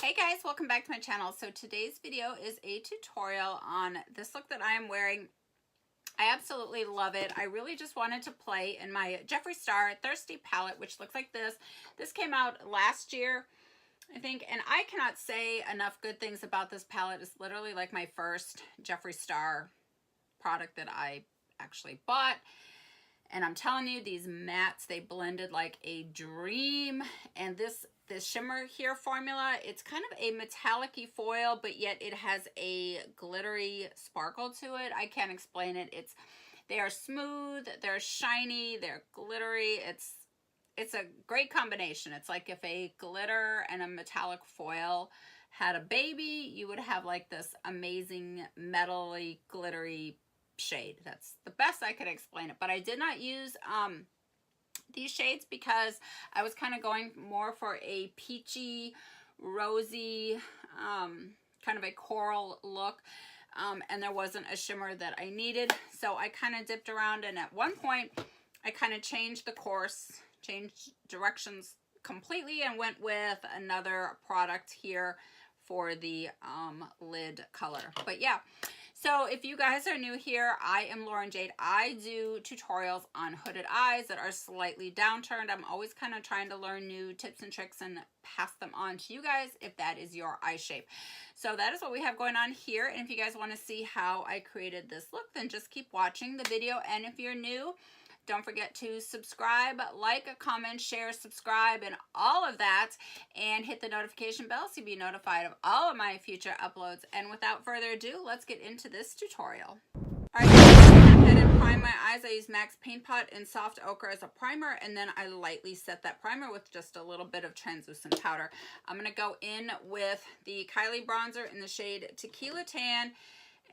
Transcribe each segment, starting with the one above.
Hey guys, welcome back to my channel. So today's video is a tutorial on this look that I am wearing. I absolutely love it. I really just wanted to play in my Jeffree Starr Thirsty palette, which looks like this. This came out last year, I think, and I cannot say enough good things about this palette. It's literally like my first Jeffree Starr product that I actually bought. And I'm telling you, these mattes, they blended like a dream. And this shimmer here formula, it's kind of a metallic-y foil, but yet it has a glittery sparkle to it. I can't explain it. They are smooth, they're shiny, they're glittery. It's a great combination. It's like if a glitter and a metallic foil had a baby, you would have like this amazing metal-y, glittery shade. That's the best I could explain it. But I did not use these shades because I was kind of going more for a peachy, rosy, kind of a coral look, and there wasn't a shimmer that I needed. So I kind of dipped around, and at one point I kind of changed the course, changed directions completely, and went with another product here for the lid color. But yeah, so if you guys are new here, I am Lauren Jade. I do tutorials on hooded eyes that are slightly downturned. I'm always kind of trying to learn new tips and tricks and pass them on to you guys if that is your eye shape. So that is what we have going on here. And if you guys want to see how I created this look, then just keep watching the video. And if you're new, don't forget to subscribe, like, comment, share, subscribe, and all of that. And hit the notification bell so you'll be notified of all of my future uploads. And without further ado, let's get into this tutorial. Alright, I'm going to go ahead and prime my eyes. I use MAC's Paint Pot in Soft Ochre as a primer, and then I lightly set that primer with just a little bit of translucent powder. I'm going to go in with the Kylie Bronzer in the shade Tequila Tan.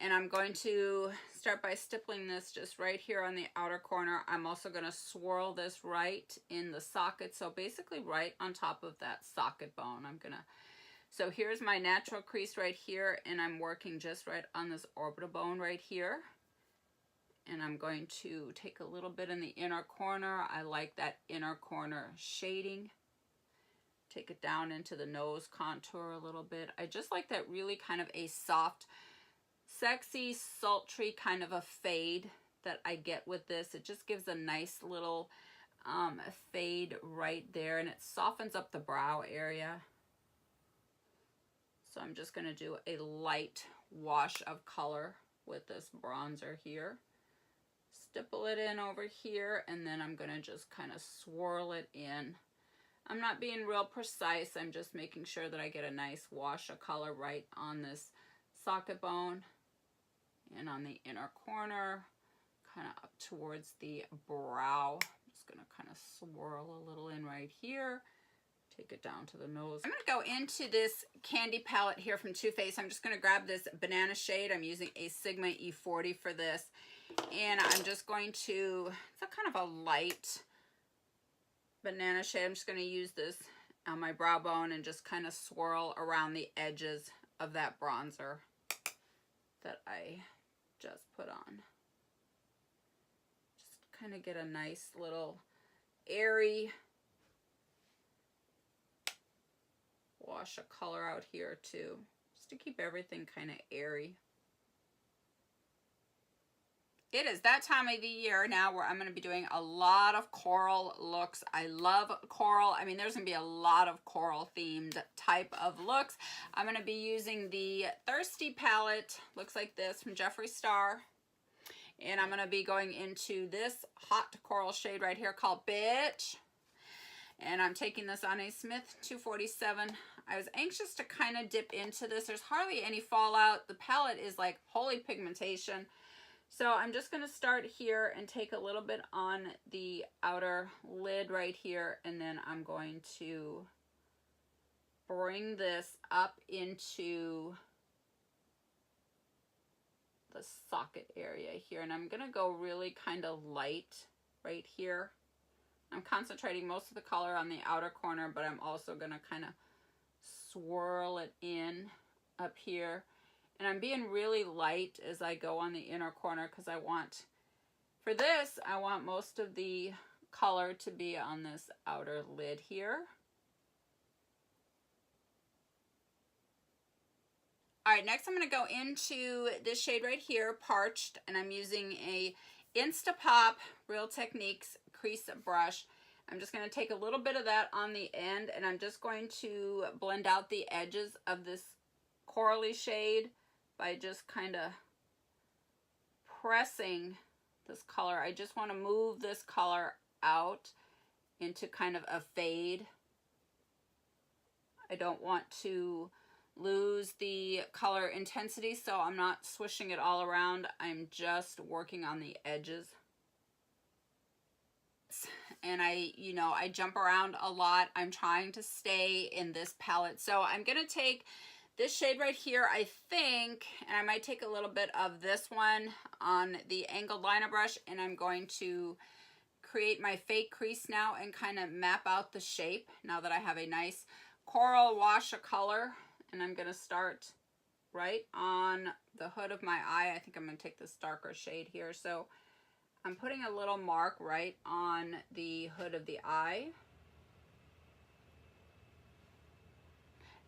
And I'm going to start by stippling this just right here on the outer corner. I'm also going to swirl this right in the socket. So basically right on top of that socket bone. So here's my natural crease right here. And I'm working just right on this orbital bone right here. And I'm going to take a little bit in the inner corner. I like that inner corner shading. Take it down into the nose contour a little bit. I just like that really kind of a soft, sexy, sultry kind of a fade that I get with this. It just gives a nice little fade right there, and it softens up the brow area. So I'm just going to do a light wash of color with this bronzer here. Stipple it in over here, and then I'm going to just kind of swirl it in. I'm not being real precise. I'm just making sure that I get a nice wash of color right on this socket bone. And on the inner corner, kind of up towards the brow. I'm just going to kind of swirl a little in right here. Take it down to the nose. I'm going to go into this candy palette here from Too Faced. I'm just going to grab this banana shade. I'm using a Sigma E40 for this. And I'm just going to, it's a kind of a light banana shade. I'm just going to use this on my brow bone and just kind of swirl around the edges of that bronzer that I just put on. Just kind of get a nice little airy wash of color out here too, just to keep everything kind of airy. It is that time of the year now where I'm going to be doing a lot of coral looks. I love coral. I mean, there's going to be a lot of coral themed type of looks. I'm going to be using the Thirsty palette, looks like this, from Jeffree Starr. And I'm going to be going into this hot coral shade right here called Bitch. And I'm taking this on a Smith 247. I was anxious to kind of dip into this. There's hardly any fallout. The palette is like holy pigmentation. So I'm just going to start here and take a little bit on the outer lid right here, and then I'm going to bring this up into the socket area here, and I'm going to go really kind of light right here. I'm concentrating most of the color on the outer corner, but I'm also going to kind of swirl it in up here. And I'm being really light as I go on the inner corner because I want, for this, I want most of the color to be on this outer lid here. All right, next I'm going to go into this shade right here, Parched, and I'm using a Instapop Real Techniques crease brush. I'm just going to take a little bit of that on the end, and I'm just going to blend out the edges of this corally shade by just kind of pressing this color. I just want to move this color out into kind of a fade. I don't want to lose the color intensity, so I'm not swishing it all around. I'm just working on the edges. And I jump around a lot. I'm trying to stay in this palette. So I'm going to take this shade right here, I think, and I might take a little bit of this one on the angled liner brush, and I'm going to create my fake crease now and kind of map out the shape now that I have a nice coral wash of color. And I'm going to start right on the hood of my eye. I think I'm going to take this darker shade here. So I'm putting a little mark right on the hood of the eye.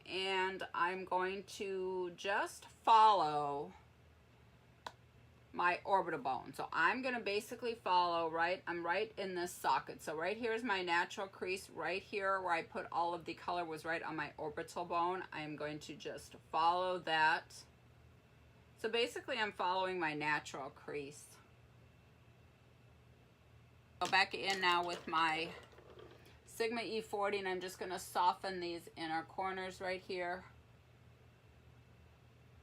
And I'm going to just follow my orbital bone. So I'm going to basically follow I'm right in this socket. So right here is my natural crease. Right here where I put all of the color was right on my orbital bone. I'm going to just follow that. So basically I'm following my natural crease. Go back in now with my Sigma E40, and I'm just going to soften these inner corners right here.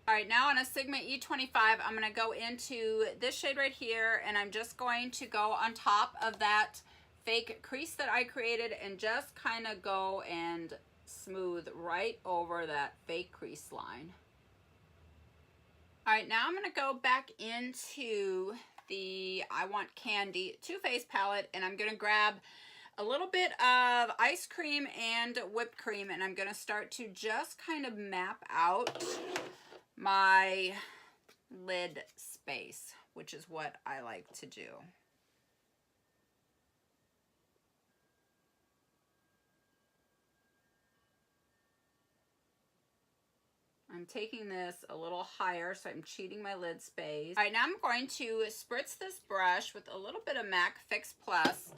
All right, now on a Sigma E25, I'm going to go into this shade right here, and I'm just going to go on top of that fake crease that I created and just kind of go and smooth right over that fake crease line. All right, now I'm going to go back into the I Want Candy Too Faced palette, and I'm going to grab a little bit of ice cream and whipped cream, and I'm going to start to just kind of map out my lid space, which is what I like to do. I'm taking this a little higher, so I'm cheating my lid space. All right, now I'm going to spritz this brush with a little bit of MAC Fix Plus.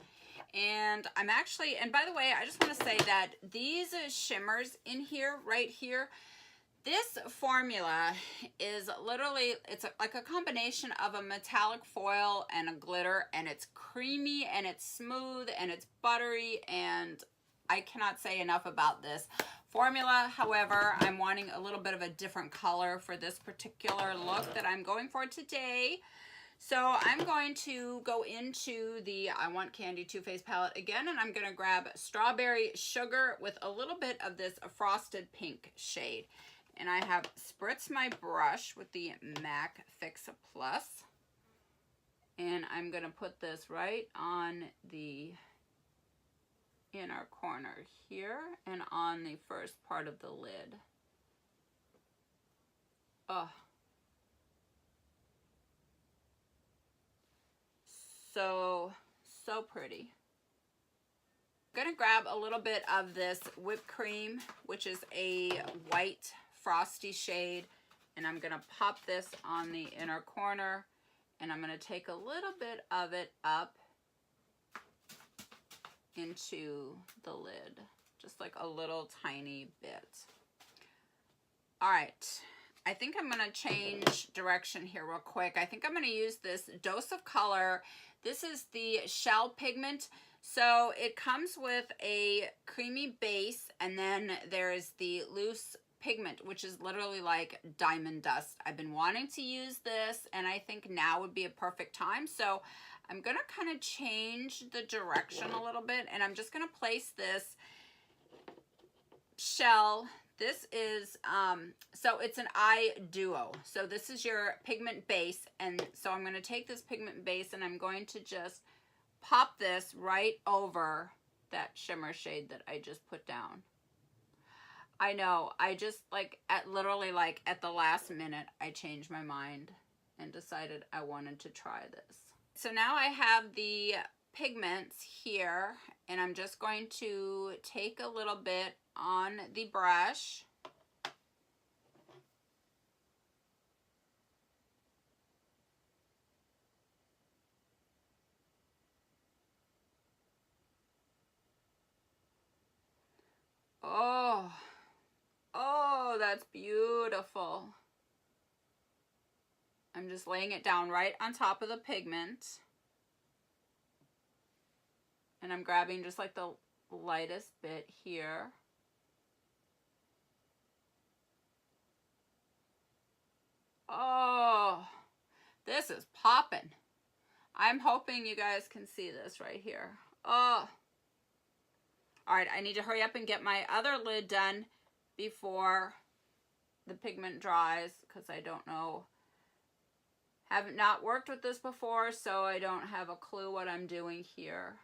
And I'm actually, and by the way, I just want to say that these shimmers in here, right here, this formula is literally, it's like a combination of a metallic foil and a glitter, and it's creamy and it's smooth and it's buttery, and I cannot say enough about this formula. However, I'm wanting a little bit of a different color for this particular look that I'm going for today. So I'm going to go into the I Want Candy Too Faced palette again, and I'm going to grab Strawberry Sugar with a little bit of this frosted pink shade. And I have spritzed my brush with the MAC Fix Plus. And I'm going to put this right on the inner corner here and on the first part of the lid. Oh. So pretty. I'm going to grab a little bit of this whipped cream, which is a white frosty shade, and I'm going to pop this on the inner corner, and I'm going to take a little bit of it up into the lid, just like a little tiny bit. All right, I think I'm going to change direction here real quick. I think I'm going to use this Dose of Color. This is the Shell Pigment. So it comes with a creamy base, and then there's the loose pigment, which is literally like diamond dust. I've been wanting to use this, and I think now would be a perfect time. So I'm going to kind of change the direction a little bit, and I'm just going to place this shell. This is, so it's an eye duo. So this is your pigment base. And so I'm going to take this pigment base, and I'm going to just pop this right over that shimmer shade that I just put down. I know, I just literally at the last minute, I changed my mind and decided I wanted to try this. So now I have the pigments here, and I'm just going to take a little bit on the brush that's beautiful. I'm just laying it down right on top of the pigment. And I'm grabbing just like the lightest bit here. Oh, this is popping. I'm hoping you guys can see this right here. Oh. All right, I need to hurry up and get my other lid done before the pigment dries, because I don't know. Haven't not worked with this before, so I don't have a clue what I'm doing here.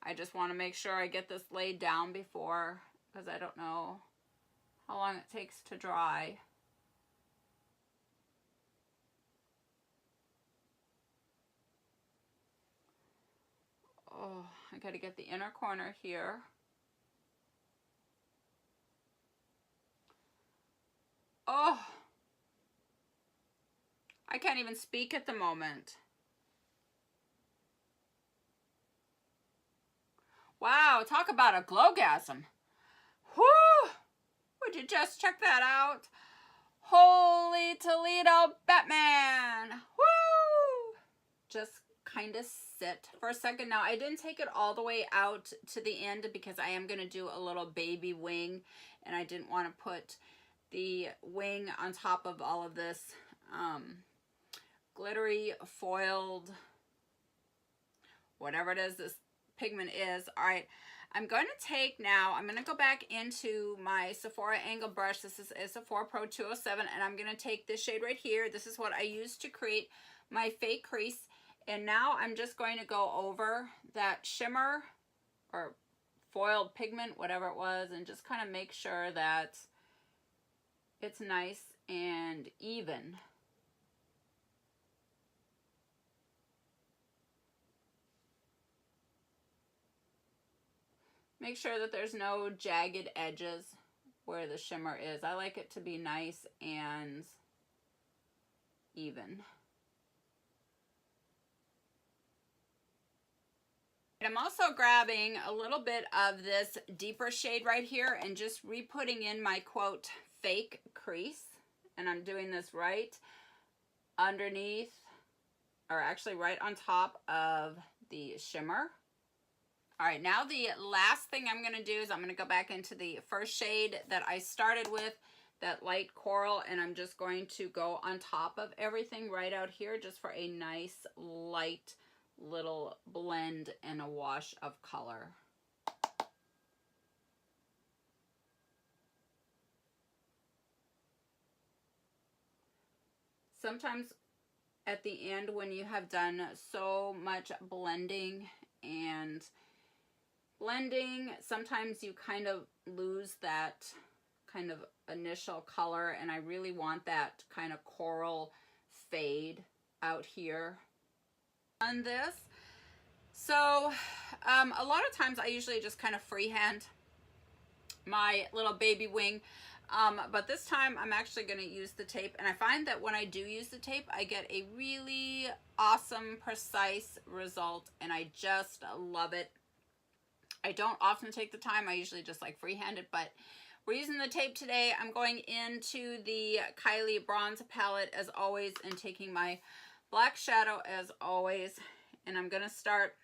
I just want to make sure I get this laid down before, because I don't know how long it takes to dry. Oh, I got to get the inner corner here. Oh, I can't even speak at the moment. Wow, talk about a glowgasm. Whoo! Would you just check that out? Holy Toledo Batman! Woo! Just kind of sit for a second. Now, I didn't take it all the way out to the end because I am going to do a little baby wing, and I didn't want to put the wing on top of all of this glittery foiled, whatever it is this pigment is. All right, I'm going to take now, I'm going to go back into my Sephora Angle brush. This is a Sephora Pro 207, and I'm going to take this shade right here. This is what I used to create my fake crease. And now I'm just going to go over that shimmer or foiled pigment, whatever it was, and just kind of make sure that it's nice and even. Make sure that there's no jagged edges where the shimmer is. I like it to be nice and even. I'm also grabbing a little bit of this deeper shade right here and just re-putting in my quote fake crease, and I'm doing this right underneath, or actually right on top of the shimmer. All right, now the last thing I'm going to do is I'm going to go back into the first shade that I started with, that light coral, and I'm just going to go on top of everything right out here just for a nice light little blend and a wash of color. Sometimes at the end, when you have done so much blending and blending, sometimes you kind of lose that kind of initial color, and I really want that kind of coral fade out here on this. So a lot of times I usually just kind of freehand my little baby wing, but this time I'm actually going to use the tape, and I find that when I do use the tape, I get a really awesome, precise result, and I just love it. I don't often take the time. I usually just like freehand it, but we're using the tape today. I'm going into the Kylie Bronzer palette as always and taking my black shadow as always, and I'm going to start,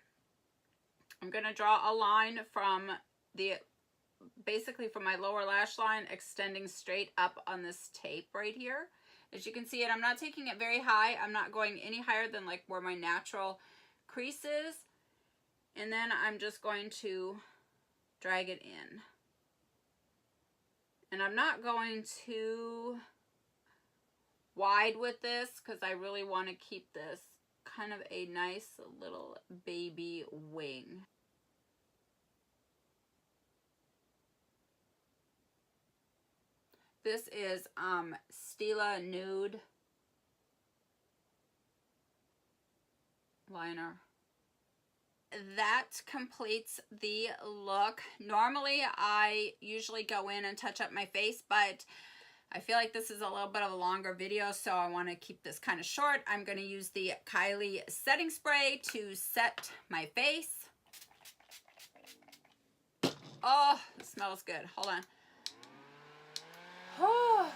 I'm going to draw a line from the, basically from my lower lash line extending straight up on this tape right here. As you can see it, I'm not taking it very high. I'm not going any higher than like where my natural crease is. And then I'm just going to drag it in. And I'm not going too wide with this because I really want to keep this kind of a nice little baby wing. This is Stila Nude liner. That completes the look. Normally I usually go in and touch up my face, but I feel like this is a little bit of a longer video, so I want to keep this kind of short. I'm going to use the Kylie setting spray to set my face. Oh, it smells good. Hold on. Oh.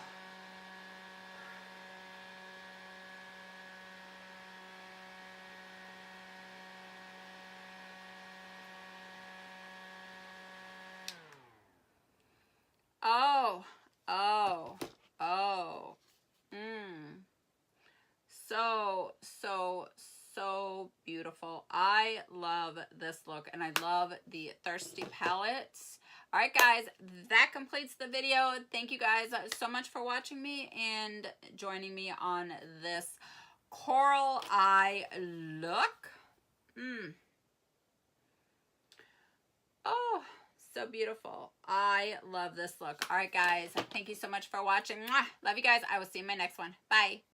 Oh, oh, oh. Mmm. So, so, so beautiful. I love this look, and I love the Thirsty palettes. All right, guys, that completes the video. Thank you guys so much for watching me and joining me on this coral eye look. Oh, so beautiful. I love this look. All right, guys, thank you so much for watching. Mwah! Love you guys. I will see you in my next one. Bye.